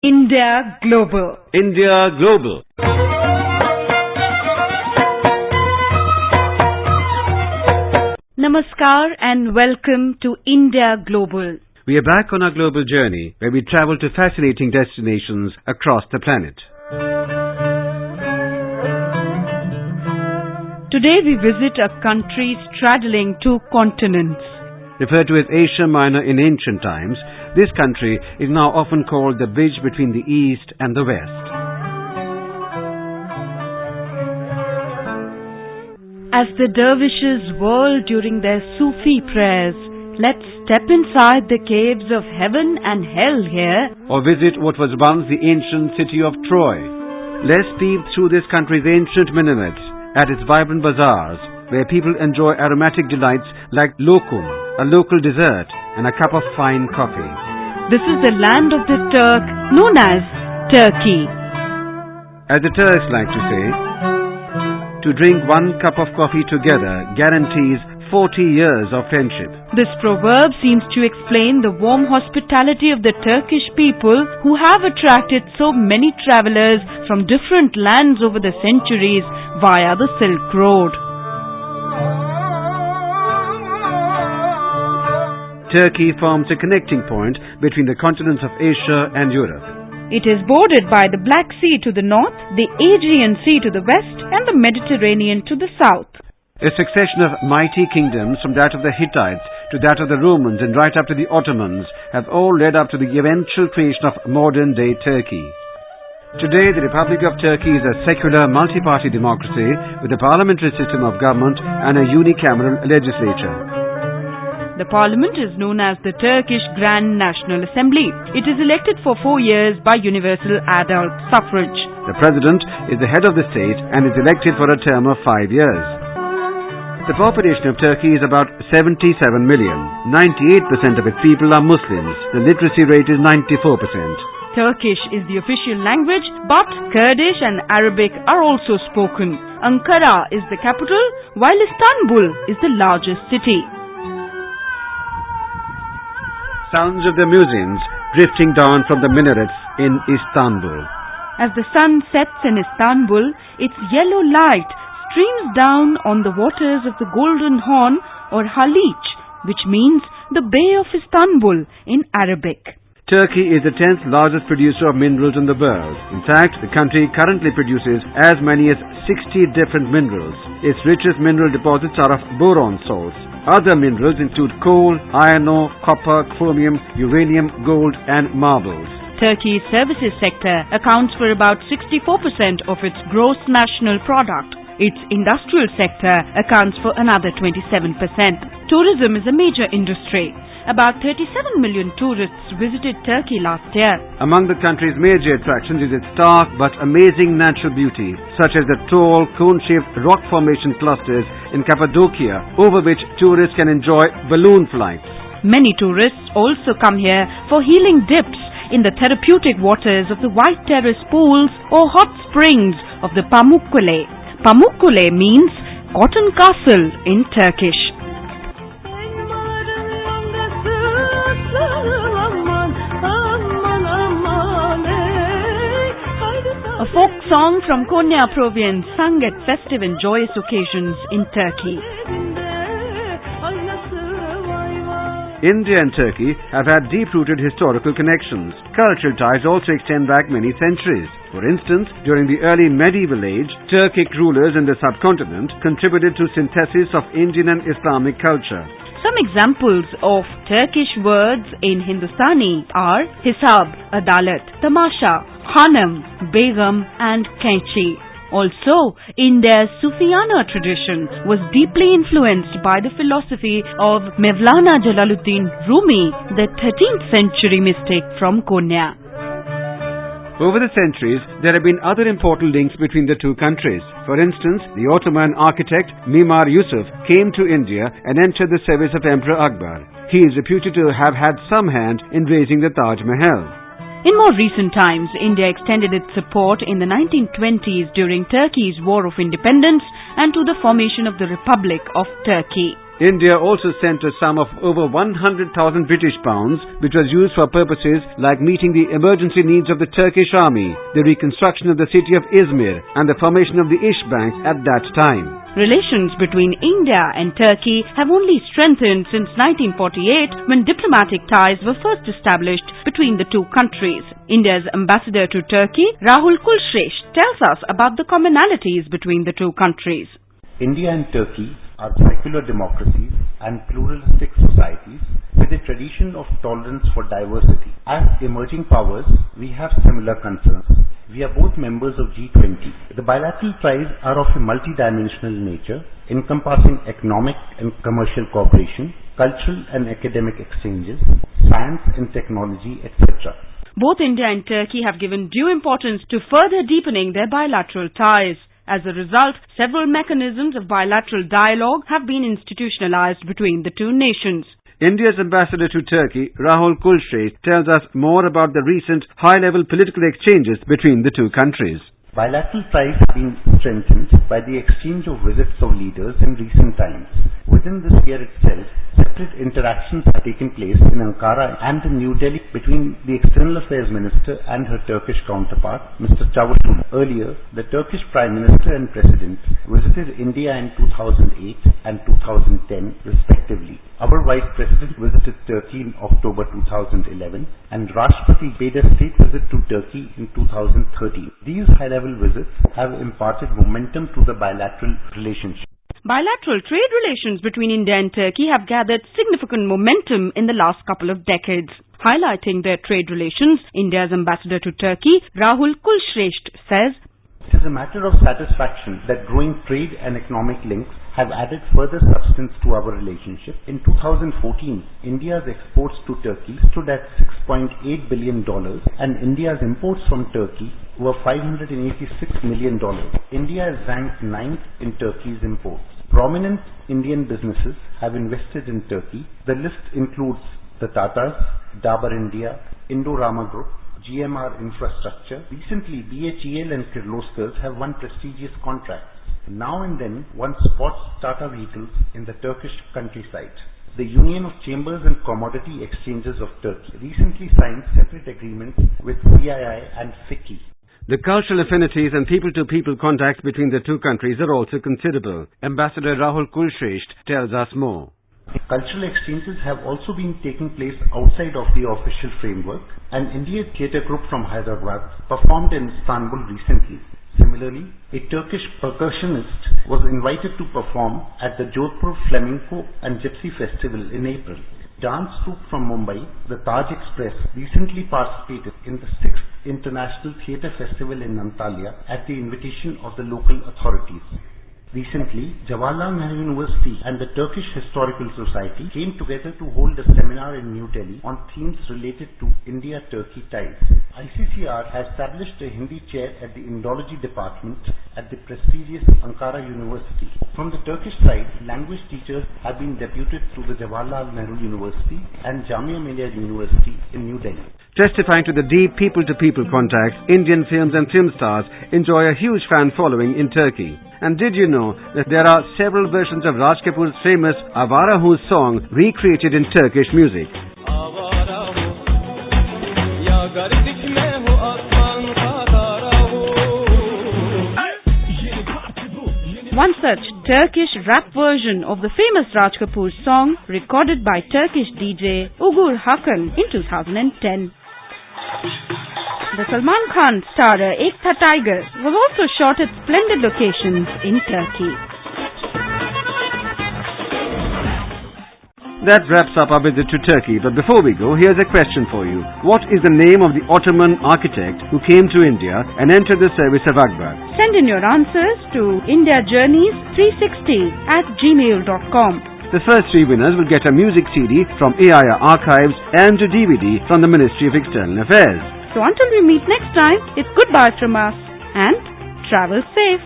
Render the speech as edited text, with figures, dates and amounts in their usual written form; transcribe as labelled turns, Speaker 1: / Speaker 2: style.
Speaker 1: India Global.
Speaker 2: India Global.
Speaker 1: Namaskar and welcome to India Global.
Speaker 2: We are back on our global journey where we travel to fascinating destinations across the planet.
Speaker 1: Today we visit a country straddling two continents.
Speaker 2: Referred to as Asia Minor in ancient times, this country is now often called the bridge between the East and the West.
Speaker 1: As the dervishes whirl during their Sufi prayers, let's step inside the caves of heaven and hell here.
Speaker 2: Or visit what was once the ancient city of Troy. Let's peep through this country's ancient minarets at its vibrant bazaars, where people enjoy aromatic delights like lokum, a local dessert, and a cup of fine coffee.
Speaker 1: This is the land of the Turk, known as Turkey.
Speaker 2: As the Turks like to say, to drink one cup of coffee together guarantees 40 years of friendship.
Speaker 1: This proverb seems to explain the warm hospitality of the Turkish people who have attracted so many travelers from different lands over the centuries via the Silk Road.
Speaker 2: Turkey forms a connecting point between the continents of Asia and Europe.
Speaker 1: It is bordered by the Black Sea to the north, the Aegean Sea to the west, and the Mediterranean to the south.
Speaker 2: A succession of mighty kingdoms, from that of the Hittites to that of the Romans and right up to the Ottomans, have all led up to the eventual creation of modern-day Turkey. Today, the Republic of Turkey is a secular, multi-party democracy with a parliamentary system of government and a unicameral legislature.
Speaker 1: The parliament is known as the Turkish Grand National Assembly. It is elected for 4 years by universal adult suffrage.
Speaker 2: The president is the head of the state and is elected for a term of 5 years. The population of Turkey is about 77 million. 98% of its people are Muslims. The literacy rate is 94%.
Speaker 1: Turkish is the official language, but Kurdish and Arabic are also spoken. Ankara is the capital, while Istanbul is the largest city.
Speaker 2: Sounds of the muezzins drifting down from the minarets in Istanbul.
Speaker 1: As the sun sets in Istanbul, its yellow light streams down on the waters of the Golden Horn or Haliç, which means the Bay of Istanbul in Arabic.
Speaker 2: Turkey is the 10th largest producer of minerals in the world. In fact, the country currently produces as many as 60 different minerals. Its richest mineral deposits are of boron salts. Other minerals include coal, iron ore, copper, chromium, uranium, gold, and marbles.
Speaker 1: Turkey's services sector accounts for about 64% of its gross national product. Its industrial sector accounts for another 27%. Tourism is a major industry. About 37 million tourists visited Turkey last year. Among the country's major attractions is its stark but amazing natural beauty, such as the tall, cone-shaped rock formation clusters in Cappadocia, over which tourists can enjoy balloon flights. Many tourists also come here for healing dips in the therapeutic waters of the White Terrace pools or hot springs of the Pamukkale. Pamukkale means cotton castle in Turkish. A folk song from Konya province sung at festive and joyous occasions in Turkey.
Speaker 2: India and Turkey have had deep-rooted historical connections. Cultural ties also extend back many centuries. For instance, during the early medieval age, Turkic rulers in the subcontinent contributed to synthesis of Indian and Islamic culture.
Speaker 1: Some examples of Turkish words in Hindustani are hisab, adalat, tamasha, khanam, begum and kenchi. Also, India's Sufiyana tradition was deeply influenced by the philosophy of Mevlana Jalaluddin Rumi, the 13th century mystic from Konya.
Speaker 2: Over the centuries, there have been other important links between the two countries. For instance, the Ottoman architect Mimar Yusuf came to India and entered the service of Emperor Akbar. He is reputed to have had some hand in raising the Taj Mahal.
Speaker 1: In more recent times, India extended its support in the 1920s during Turkey's War of Independence and to the formation of the Republic of Turkey.
Speaker 2: India also sent a sum of over 100,000 British pounds, which was used for purposes like meeting the emergency needs of the Turkish army, the reconstruction of the city of Izmir, and the formation of the Ish Bank at that time.
Speaker 1: Relations between India and Turkey have only strengthened since 1948, when diplomatic ties were first established between the two countries. India's ambassador to Turkey, Rahul Kulshresht, tells us about the commonalities between the two countries.
Speaker 3: India and Turkey are secular democracies and pluralistic societies with a tradition of tolerance for diversity. As emerging powers, we have similar concerns. We are both members of G20. The bilateral ties are of a multidimensional nature, encompassing economic and commercial cooperation, cultural and academic exchanges, science and technology, etc.
Speaker 1: Both India and Turkey have given due importance to further deepening their bilateral ties. As a result, several mechanisms of bilateral dialogue have been institutionalized between the two nations.
Speaker 2: India's ambassador to Turkey, Rahul Kulshresht, tells us more about the recent high-level political exchanges between the two countries.
Speaker 3: Bilateral ties have been strengthened by the exchange of visits of leaders in recent times. Within this year itself, separate interactions have taken place in Ankara and in New Delhi between the External Affairs Minister and her Turkish counterpart, Mr. Çavuşoğlu. Earlier, the Turkish Prime Minister and President visited India in 2008 and 2010 respectively. Our Vice President visited Turkey in October 2011 and Rashtrapati paid a state visit to Turkey in 2013. These high-level visits have imparted momentum to the bilateral relationship.
Speaker 1: Bilateral trade relations between India and Turkey have gathered significant momentum in the last couple of decades. Highlighting their trade relations, India's ambassador to Turkey, Rahul Kulshresht, says,
Speaker 3: "It is a matter of satisfaction that growing trade and economic links have added further substance to our relationship. In 2014, India's exports to Turkey stood at $6.8 billion and India's imports from Turkey were $586 million. India is ranked 9th in Turkey's imports. Prominent Indian businesses have invested in Turkey. The list includes the Tatas, Dabur India, Indorama Group, GMR Infrastructure. Recently, BHEL and Kirloskar have won prestigious contracts. Now and then, one spots Tata vehicles in the Turkish countryside. The Union of Chambers and Commodity Exchanges of Turkey recently signed separate agreements with CII and FICCI.
Speaker 2: The cultural affinities and people-to-people contacts between the two countries are also considerable. Ambassador Rahul Kulshresht tells us more.
Speaker 3: Cultural exchanges have also been taking place outside of the official framework. An Indian theatre group from Hyderabad performed in Istanbul recently. Similarly, a Turkish percussionist was invited to perform at the Jodhpur Flamenco and Gypsy Festival in April. Dance troupe from Mumbai, the Taj Express, recently participated in the 6th International Theatre Festival in Antalya at the invitation of the local authorities. Recently, Jawaharlal Nehru University and the Turkish Historical Society came together to hold a seminar in New Delhi on themes related to India-Turkey ties. ICCR has established a Hindi chair at the Indology Department at the prestigious Ankara University. From the Turkish side, language teachers have been deputed to the Jawaharlal Nehru University and Jamia Millia University in New Delhi.
Speaker 2: Testifying to the deep people-to-people contacts, Indian films and film stars enjoy a huge fan following in Turkey. And did you know that there are several versions of Raj Kapoor's famous Avara Hu song recreated in Turkish music?
Speaker 1: One such Turkish rap version of the famous Raj Kapoor song recorded by Turkish DJ Ugur Hakan in 2010. The Salman Khan starrer Ekta Tiger was also shot at splendid locations in Turkey.
Speaker 2: That wraps up our visit to Turkey, but before we go, here's a question for you. What is the name of the Ottoman architect who came to India and entered the service of Akbar?
Speaker 1: Send in your answers to indiajourneys360@gmail.com.
Speaker 2: The first 3 winners will get a music CD from AIR Archives and a DVD from the Ministry of External Affairs.
Speaker 1: So until we meet next time, it's goodbye from us and travel safe.